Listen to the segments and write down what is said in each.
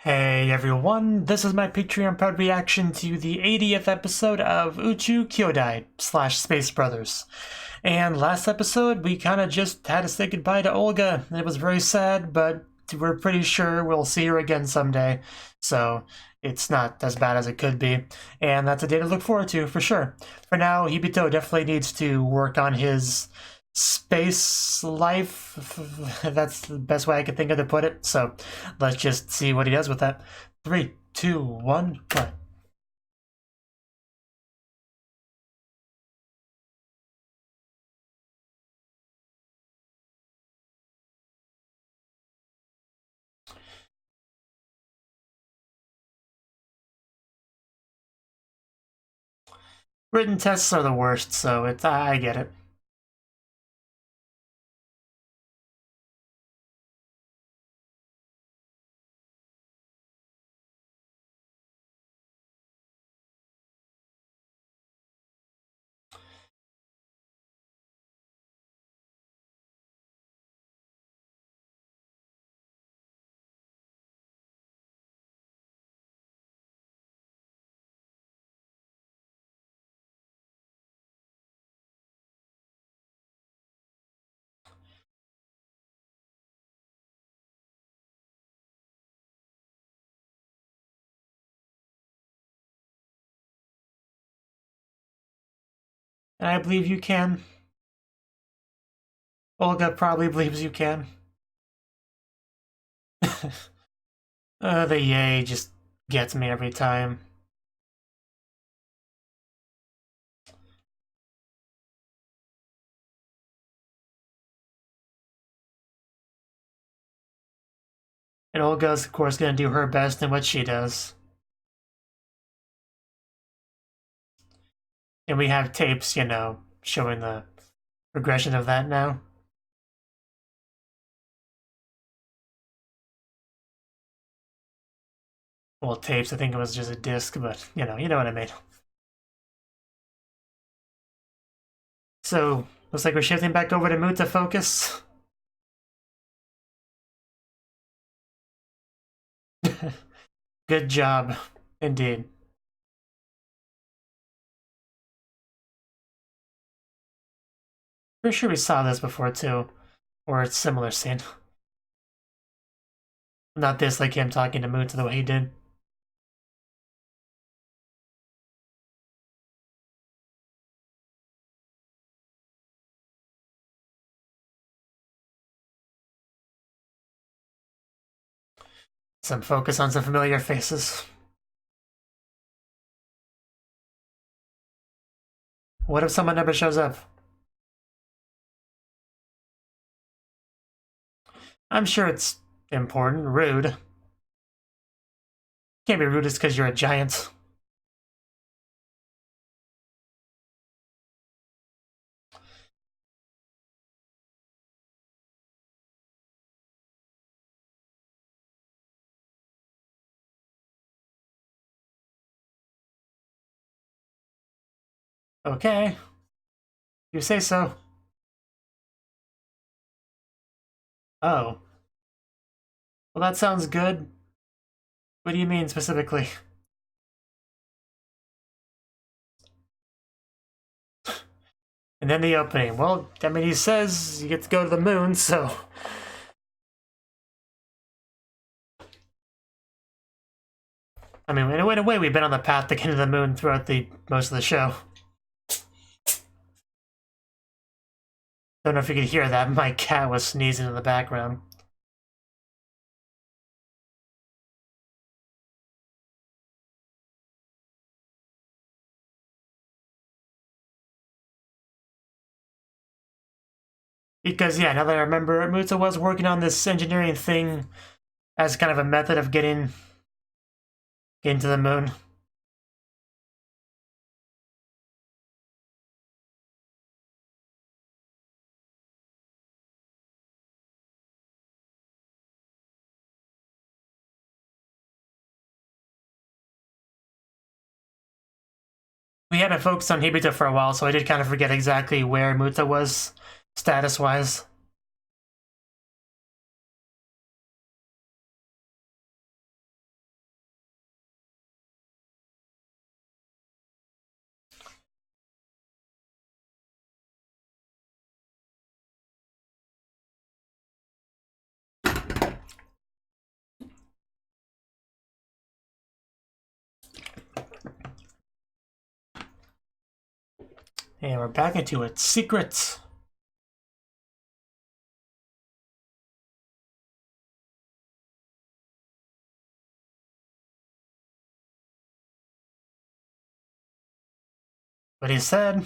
Hey everyone, this is my Patreon proud reaction to the 80th episode of Uchuu Kyoudai / Space Brothers. And last episode, we kind of just had to say goodbye to Olga. It was very sad, but we're pretty sure we'll see her again someday. So it's not as bad as it could be. And that's a day to look forward to, for sure. For now, Hibito definitely needs to work on his space life. That's the best way I could think of to put it. So let's just see what he does with that. 3, 2, 1, play. Written tests are the worst, so I get it. And I believe you can. Olga probably believes you can. The yay just gets me every time. And Olga's, of course, gonna do her best in what she does. And we have tapes, you know, showing the progression of that now. Well, tapes, I think it was just a disc, but, you know what I mean. So, looks like we're shifting back over to Muta focus. Good job, indeed. Pretty sure we saw this before too, or a similar scene. Not this, like him talking to Muta the way he did. Some focus on some familiar faces. What if someone never shows up? I'm sure it's important. Rude. Can't be rude just because you're a giant. Okay. You say so. Oh. Well, that sounds good. What do you mean specifically? And then the opening. Well, I mean, he says you get to go to the moon, so... I mean, in a way, we've been on the path to get to the moon throughout most of the show. Don't know if you could hear that. My cat was sneezing in the background. Because, yeah, now that I remember, Muta was working on this engineering thing as kind of a method of getting to the moon. We haven't focused on Hibito for a while, so I did kind of forget exactly where Muta was status-wise. And we're back into it. Secrets. What he said.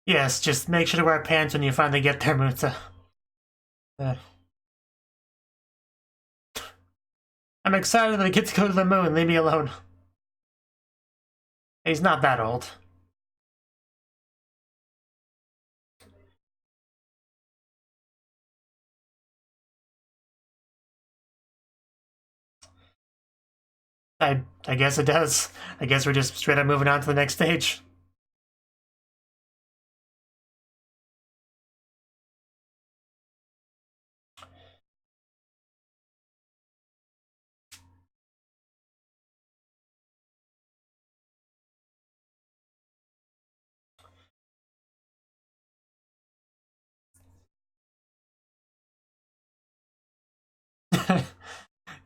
Yes, just make sure to wear pants when you finally get there, Muta. I'm excited that I get to go to the moon. Leave me alone. He's not that old. I guess it does. I guess we're just straight up moving on to the next stage.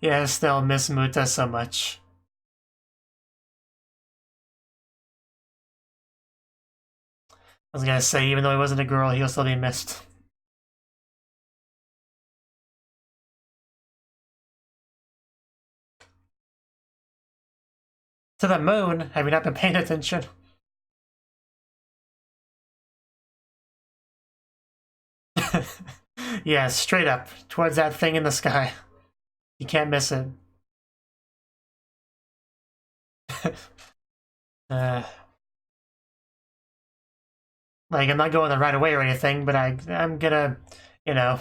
Yeah, still miss Muta so much. I was gonna say, even though he wasn't a girl, he'll still be missed. To the moon? Have you not been paying attention? Yeah, straight up, towards that thing in the sky. You can't miss it. Like, I'm not going there right away or anything, but I'm gonna, you know,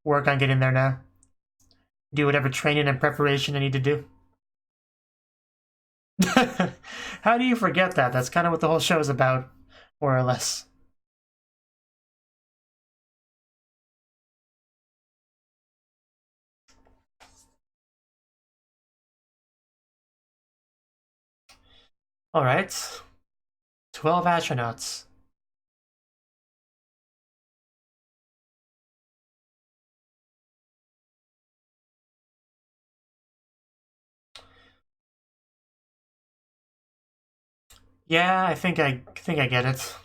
work on getting there now. Do whatever training and preparation I need to do. How do you forget that? That's kind of what the whole show is about, more or less. Alright. 12 astronauts. Yeah, I think I get it.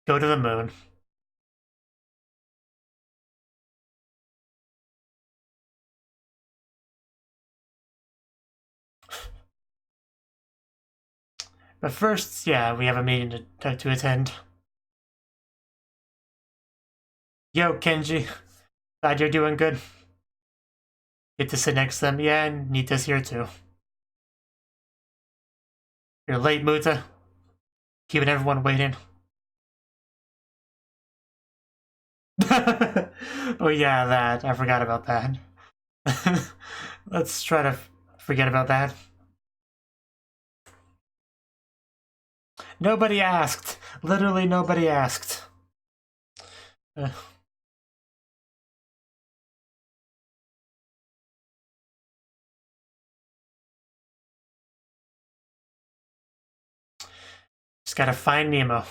Go to the moon. But first, yeah, we have a meeting to attend. Yo, Kenji. Glad you're doing good. Get to sit next to them. Yeah, and Nita's here too. You're late, Muta. Keeping everyone waiting. Oh yeah, that. I forgot about that. Let's try to forget about that. Nobody asked. Literally nobody asked. Just gotta find Nemo.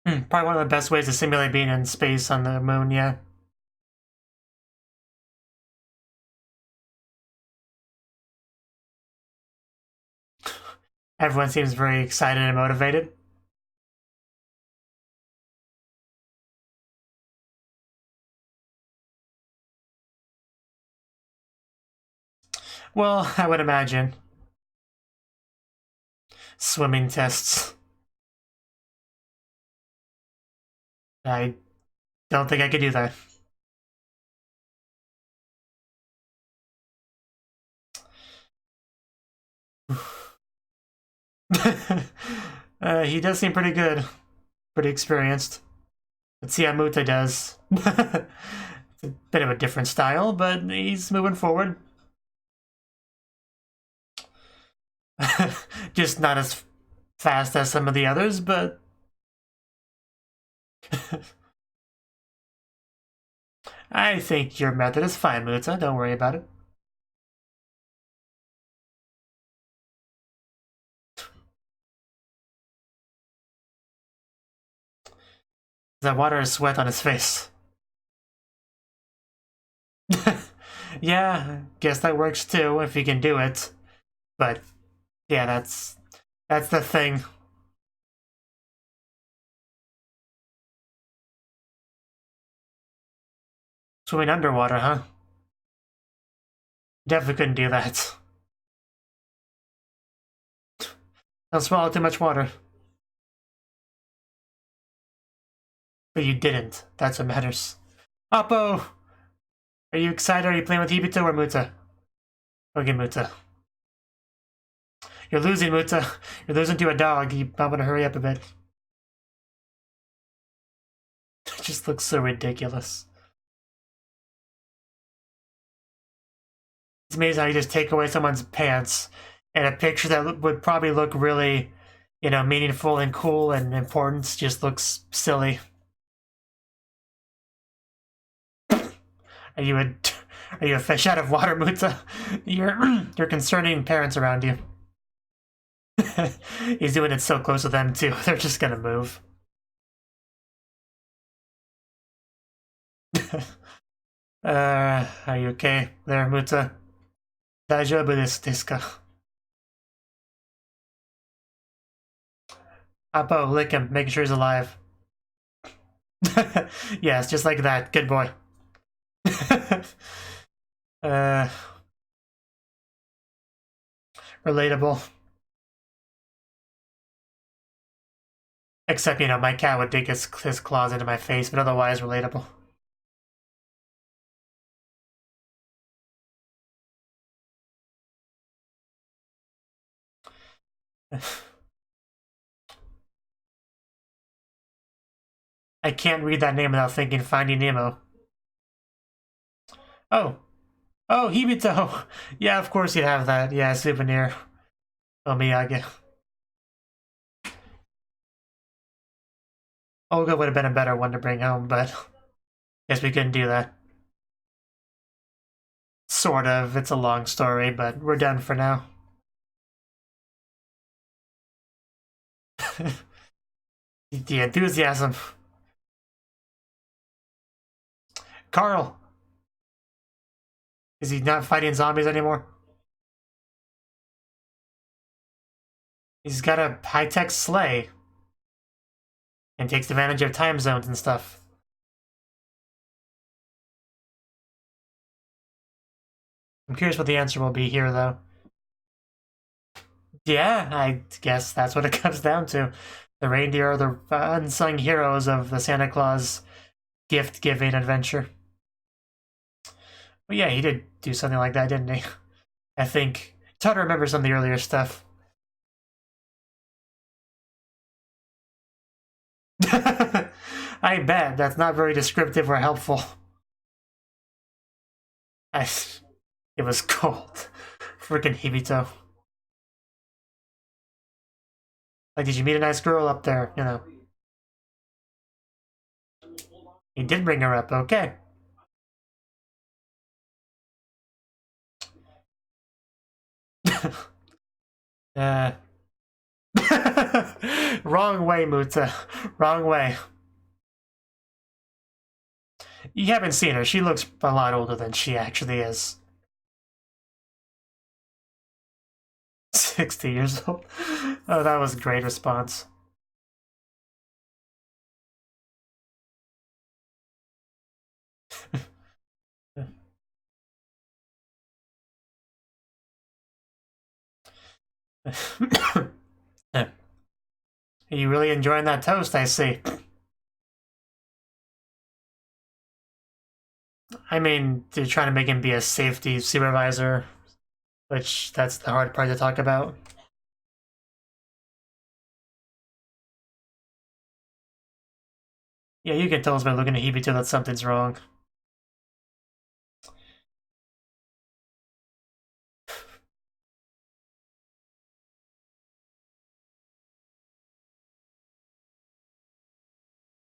Probably one of the best ways to simulate being in space on the moon, yeah. Everyone seems very excited and motivated. Well, I would imagine. Swimming tests. I don't think I could do that. He does seem pretty good. Pretty experienced. Let's see how Muta does. It's a bit of a different style, but he's moving forward. Just not as fast as some of the others, but... I think your method is fine, Muta. Don't worry about it. That water is sweat on his face. Yeah, guess that works too, if you can do it. But, yeah, that's the thing. Swimming underwater, huh? Definitely couldn't do that. Don't swallow too much water. But you didn't. That's what matters. Oppo! Are you excited? Are you playing with Hibito or Muta? Okay, Muta. You're losing, Muta. You're losing to a dog. You might want to hurry up a bit. It just looks so ridiculous. It's amazing how you just take away someone's pants and a picture that would probably look really, you know, meaningful and cool and important just looks silly. Are you a fish out of water, Muta? You're concerning parents around you. He's doing it so close to them too. They're just gonna move. Are you okay there, Muta? Daijoubu desu ka? Appo, lick him, making sure he's alive. Yes, just like that. Good boy. Relatable. Except, you know, my cat would dig his claws into my face, but otherwise relatable. I can't read that name without thinking Finding Nemo. Oh. Oh, Hibito! Yeah, of course you'd have that. Yeah, souvenir. Omiyage. Olga would have been a better one to bring home, but guess we couldn't do that. Sort of. It's a long story, but we're done for now. The enthusiasm. Carl! Is he not fighting zombies anymore? He's got a high-tech sleigh. And takes advantage of time zones and stuff. I'm curious what the answer will be here, though. Yeah, I guess that's what it comes down to. The reindeer are the unsung heroes of the Santa Claus gift-giving adventure. But yeah, he did do something like that, didn't he? I think. It's hard to remember some of the earlier stuff. I bet. That's not very descriptive or helpful. It was cold. Freaking Hibito. Like, did you meet a nice girl up there? You know. He did bring her up, okay. Wrong way, Muta. Wrong way. You haven't seen her. She looks a lot older than she actually is. 60 years old. Oh, that was a great response. Are you really enjoying that toast, I see? I mean, they're trying to make him be a safety supervisor, which that's the hard part to talk about. Yeah, you can tell us by looking at Hibito that something's wrong.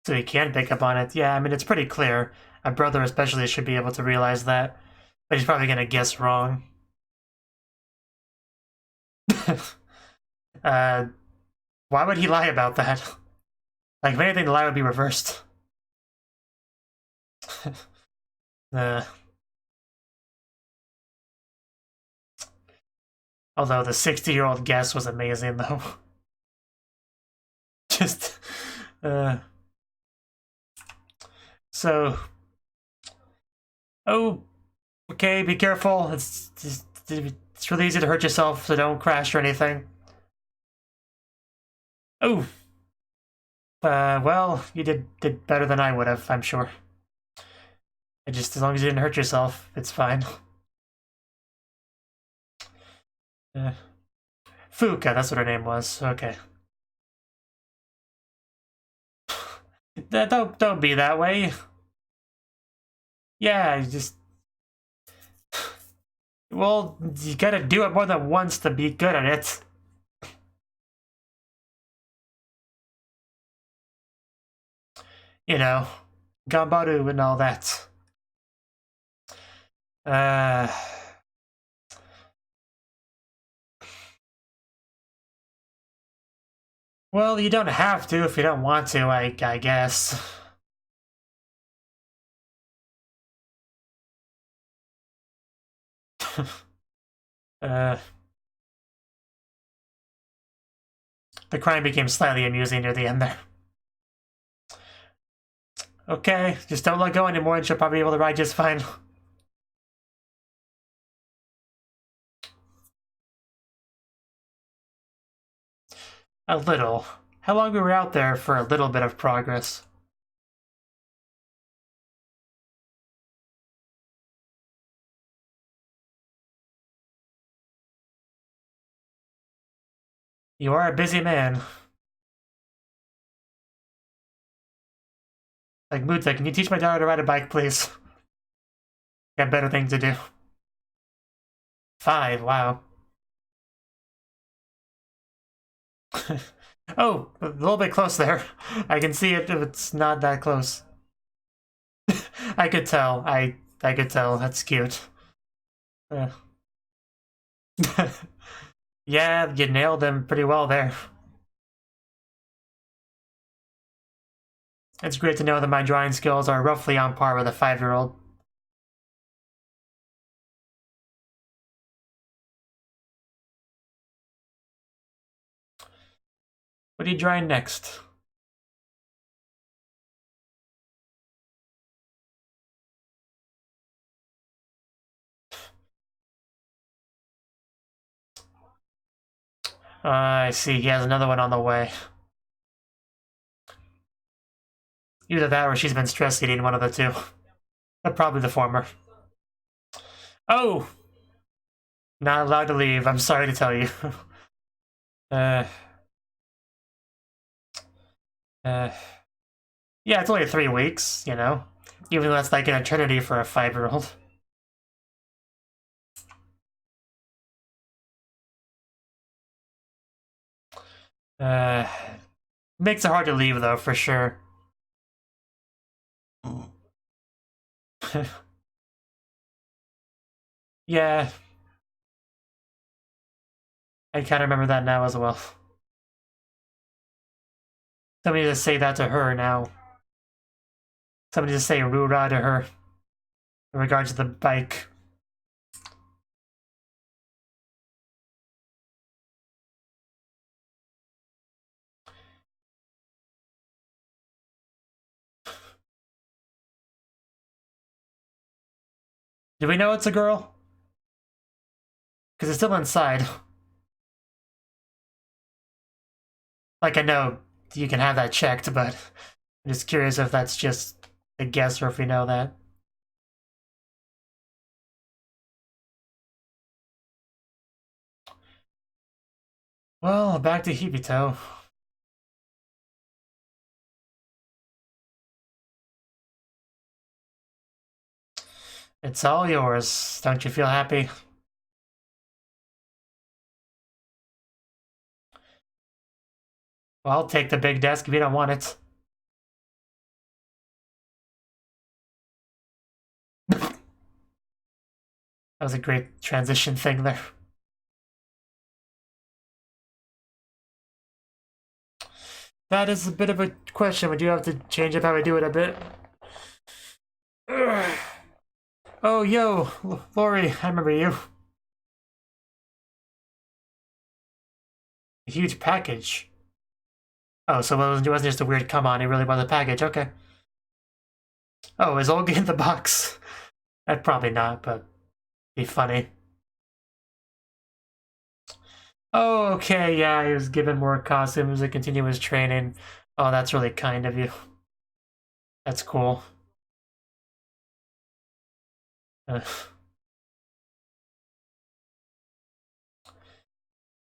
So he can pick up on it. Yeah, I mean, it's pretty clear. A brother especially should be able to realize that. But he's probably gonna guess wrong. Why would he lie about that? Like, if anything, the lie would be reversed. Although the 60-year-old guess was amazing, though. Just, so, oh, okay, be careful. It's really easy to hurt yourself, so don't crash or anything. Oh, well, you did better than I would have, I'm sure. Just as long as you didn't hurt yourself, it's fine. Fuka, that's what her name was. Okay. Don't be that way. Yeah, you just. Well, you gotta do it more than once to be good at it. You know, Gambaru and all that. Well, you don't have to if you don't want to, I guess. The crime became slightly amusing near the end there. Okay, just don't let go anymore and she'll probably be able to ride just fine. A little. How long we were out there for a little bit of progress? You are a busy man. Like, Muta, can you teach my daughter to ride a bike, please? Got better things to do. 5, wow. Oh, a little bit close there. I can see it if it's not that close. I could tell. I could tell. That's cute. Yeah, you nailed him pretty well there. It's great to know that my drawing skills are roughly on par with a 5-year-old. What are you drawing next? I see. He has another one on the way. Either that or she's been stress eating, one of the two. But probably the former. Oh! Not allowed to leave, I'm sorry to tell you. Yeah, it's only 3 weeks, you know? Even though that's like an eternity for a 5-year-old. Makes it hard to leave, though, for sure. Yeah. I kind of remember that now as well. Somebody just say that to her now. Somebody just say Rura to her in regards to the bike. Do we know it's a girl? Because it's still inside. Like, I know you can have that checked, but I'm just curious if that's just a guess or if we know that. Well, back to Hibito. It's all yours. Don't you feel happy? Well, I'll take the big desk if you don't want it. That was a great transition thing there. That is a bit of a question. We do have to change up how we do it a bit. Oh, yo, Lori, I remember you. A huge package. Oh, so it wasn't just a weird come on, it really was a package, okay. Oh, is Olga in the box? I'd probably not, but be funny. Oh, okay, yeah, he was given more costumes to continue his training. Oh, that's really kind of you. That's cool.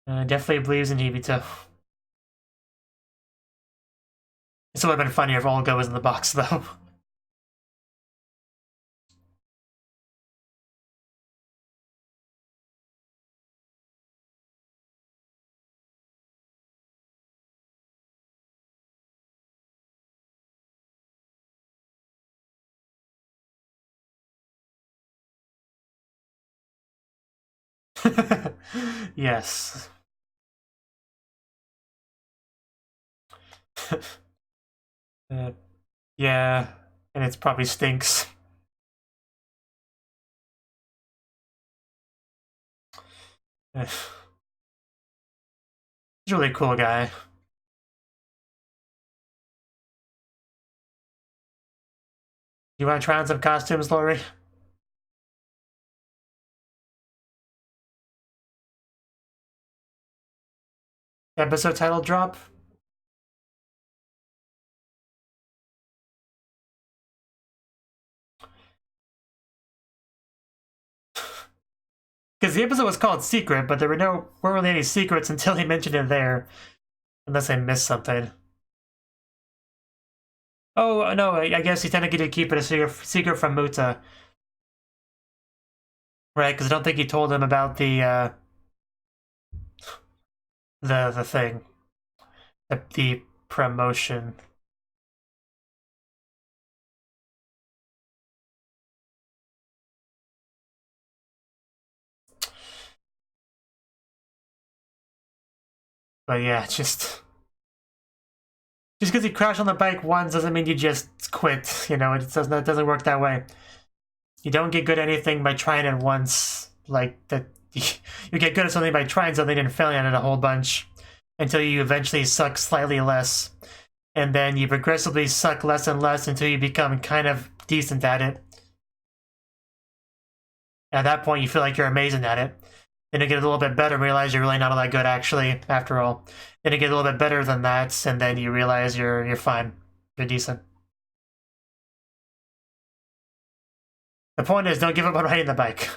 Definitely believes in Hibito. This would have been funnier if Olga was in the box, though. Yes. Yeah, and it probably stinks. He's a really cool guy. You want to try on some costumes, Lori? Episode title drop? Because the episode was called Secret, but there weren't really any secrets until he mentioned it there. Unless I missed something. Oh, no, I guess he technically did keep it a secret from Muta. Right, because I don't think he told him about the thing. The promotion. But yeah, just because you crash on the bike once doesn't mean you just quit. You know, it doesn't work that way. You don't get good at anything by trying it once. Like that, you get good at something by trying something and failing at it a whole bunch until you eventually suck slightly less, and then you progressively suck less and less until you become kind of decent at it. At that point, you feel like you're amazing at it. Then you get a little bit better and realize you're really not all that good, actually, after all. Then you get a little bit better than that, and then you realize you're fine. You're decent. The point is, don't give up on riding the bike.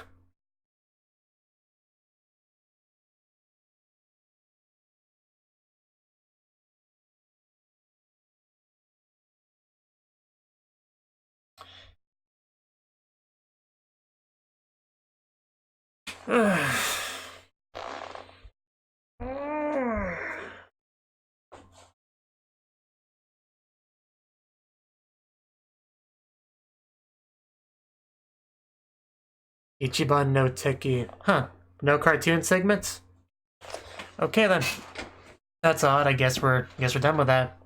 Ichiban no Teki. Huh. No cartoon segments? Okay then. That's odd. I guess we're done with that.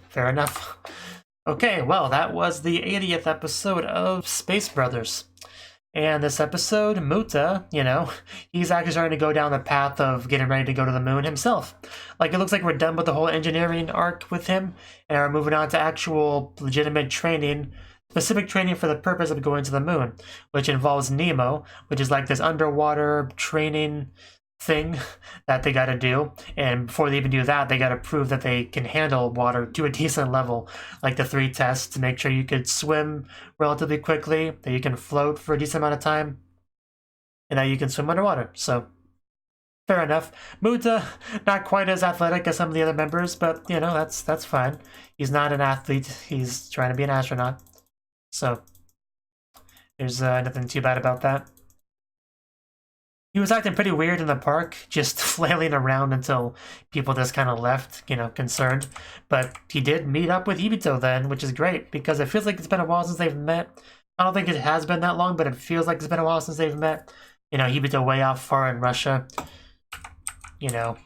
Fair enough. Okay, well, that was the 80th episode of Space Brothers. And this episode, Muta, you know, he's actually starting to go down the path of getting ready to go to the moon himself. Like, it looks like we're done with the whole engineering arc with him, and are moving on to actual legitimate training, specific training for the purpose of going to the moon, which involves Nemo, which is like this underwater training thing that they gotta do. And before they even do that, they gotta prove that they can handle water to a decent level, like the 3 tests to make sure you could swim relatively quickly, that you can float for a decent amount of time, and that you can swim underwater. So fair enough. Muta, not quite as athletic as some of the other members, but you know, that's fine. He's not an athlete, he's trying to be an astronaut. So there's nothing too bad about that. He was acting pretty weird in the park, just flailing around until people just kind of left, you know, concerned. But he did meet up with Hibito then, which is great, because it feels like it's been a while since they've met. I don't think it has been that long, but it feels like it's been a while since they've met. you know, Hibito way off far in Russia, you know,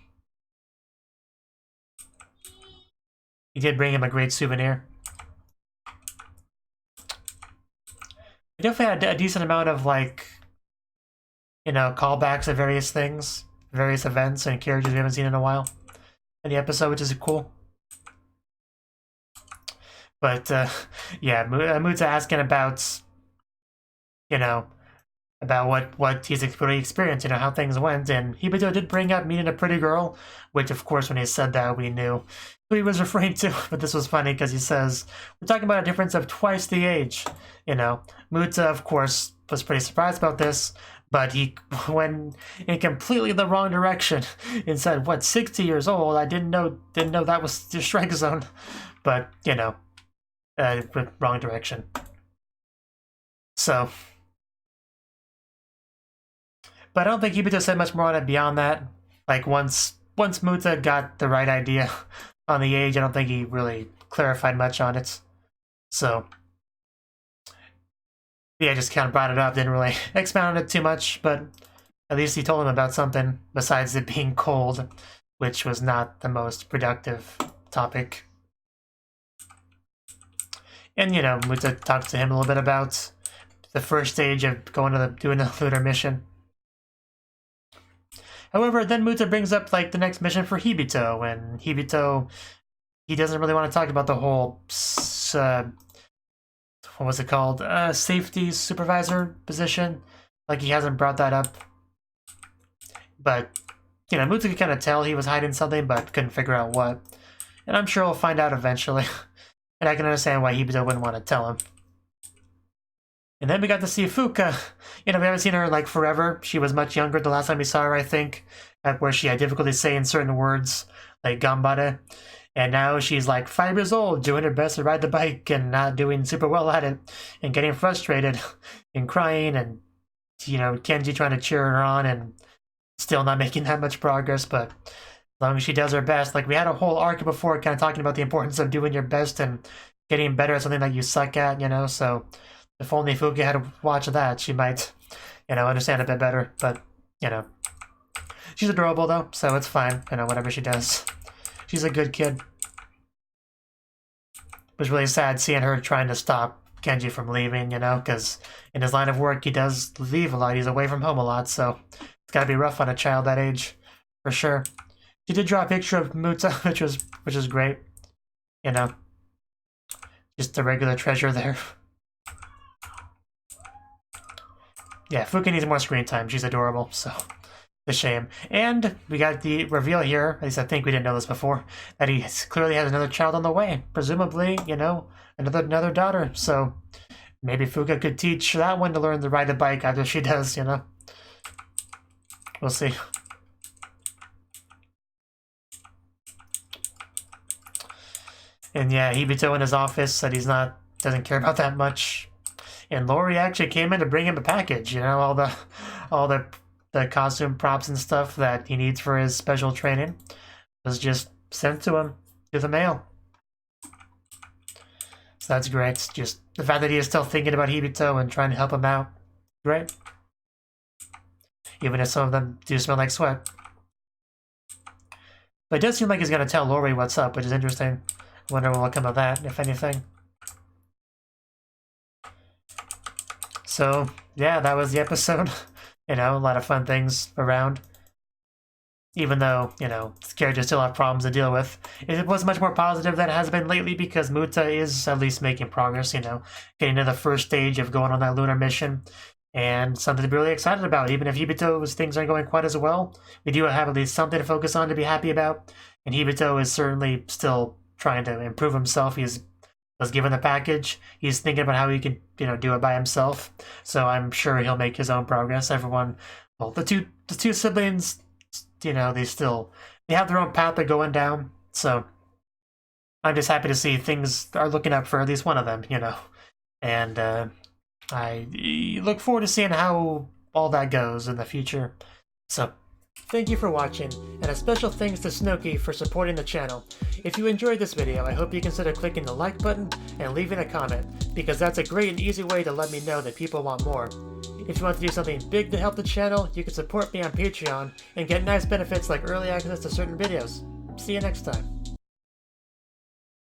he did bring him a great souvenir. We definitely had a decent amount of, like, you know, callbacks of various things, various events and characters we haven't seen in a while in the episode, which is cool. But, yeah, Mood's asking about, you know, about what he's really experienced, you know, how things went, and Hibito did bring up meeting a pretty girl, which, of course, when he said that, we knew who he was referring to, but this was funny because he says, we're talking about a difference of twice the age, you know. Muta, of course, was pretty surprised about this, but he went in completely the wrong direction and said, what, 60 years old? I didn't know that was the strike zone, but, you know, wrong direction. So, but I don't think Hibito said much more on it beyond that. Like, once Muta got the right idea on the age, I don't think he really clarified much on it. So, yeah, just kind of brought it up, didn't really expound on it too much, but at least he told him about something besides it being cold, which was not the most productive topic. And, you know, Muta talks to him a little bit about the first stage of doing the lunar mission. However, then Muta brings up, like, the next mission for Hibito, and Hibito, he doesn't really want to talk about the whole, what was it called? Safety supervisor position. Like, he hasn't brought that up. But, you know, Muta could kind of tell he was hiding something, but couldn't figure out what. And I'm sure we'll find out eventually. And I can understand why Hibito wouldn't want to tell him. And then we got to see Fuka. You know, we haven't seen her, like, forever. She was much younger the last time we saw her, I think, where she had difficulty saying certain words, like gambare. And now she's, like, 5 years old, doing her best to ride the bike and not doing super well at it, and getting frustrated and crying, and, you know, Kenji trying to cheer her on and still not making that much progress, but as long as she does her best. Like, we had a whole arc before kind of talking about the importance of doing your best and getting better at something that you suck at, you know, so if only Fuka had to watch that, she might, you know, understand a bit better. But, you know, she's adorable, though, so it's fine, you know, whatever she does. She's a good kid. It was really sad seeing her trying to stop Kenji from leaving, you know, because in his line of work, he does leave a lot. He's away from home a lot, so it's got to be rough on a child that age, for sure. She did draw a picture of Muta, which is great, you know. Just a regular treasure there. Yeah, Fuka needs more screen time. She's adorable, so it's a shame. And we got the reveal here, at least I think we didn't know this before, that he clearly has another child on the way. Presumably, you know, another daughter. So maybe Fuka could teach that one to learn to ride the bike after she does, you know. We'll see. And yeah, Hibito in his office said doesn't care about that much. And Lori actually came in to bring him a package, you know, all the costume props and stuff that he needs for his special training was just sent to him through the mail. So that's great. Just the fact that he is still thinking about Hibito and trying to help him out. Great. Even if some of them do smell like sweat. But it does seem like he's going to tell Lori what's up, which is interesting. Wonder what will come of that, if anything. So, yeah, that was the episode. You know, a lot of fun things around. Even though, you know, the characters still have problems to deal with. It was much more positive than it has been lately because Muta is at least making progress, you know, getting to the first stage of going on that lunar mission. And something to be really excited about. Even if Hibito's things aren't going quite as well, we do have at least something to focus on to be happy about. And Hibito is certainly still trying to improve himself. He was given the package. He's thinking about how he can, you know, do it by himself. So I'm sure he'll make his own progress. Everyone, well, the two siblings, you know, they have their own path they're going down. So I'm just happy to see things are looking up for at least one of them, you know. And I look forward to seeing how all that goes in the future. So thank you for watching, and a special thanks to Cnouki for supporting the channel. If you enjoyed this video, I hope you consider clicking the like button and leaving a comment, because that's a great and easy way to let me know that people want more. If you want to do something big to help the channel, you can support me on Patreon and get nice benefits like early access to certain videos. See you next time.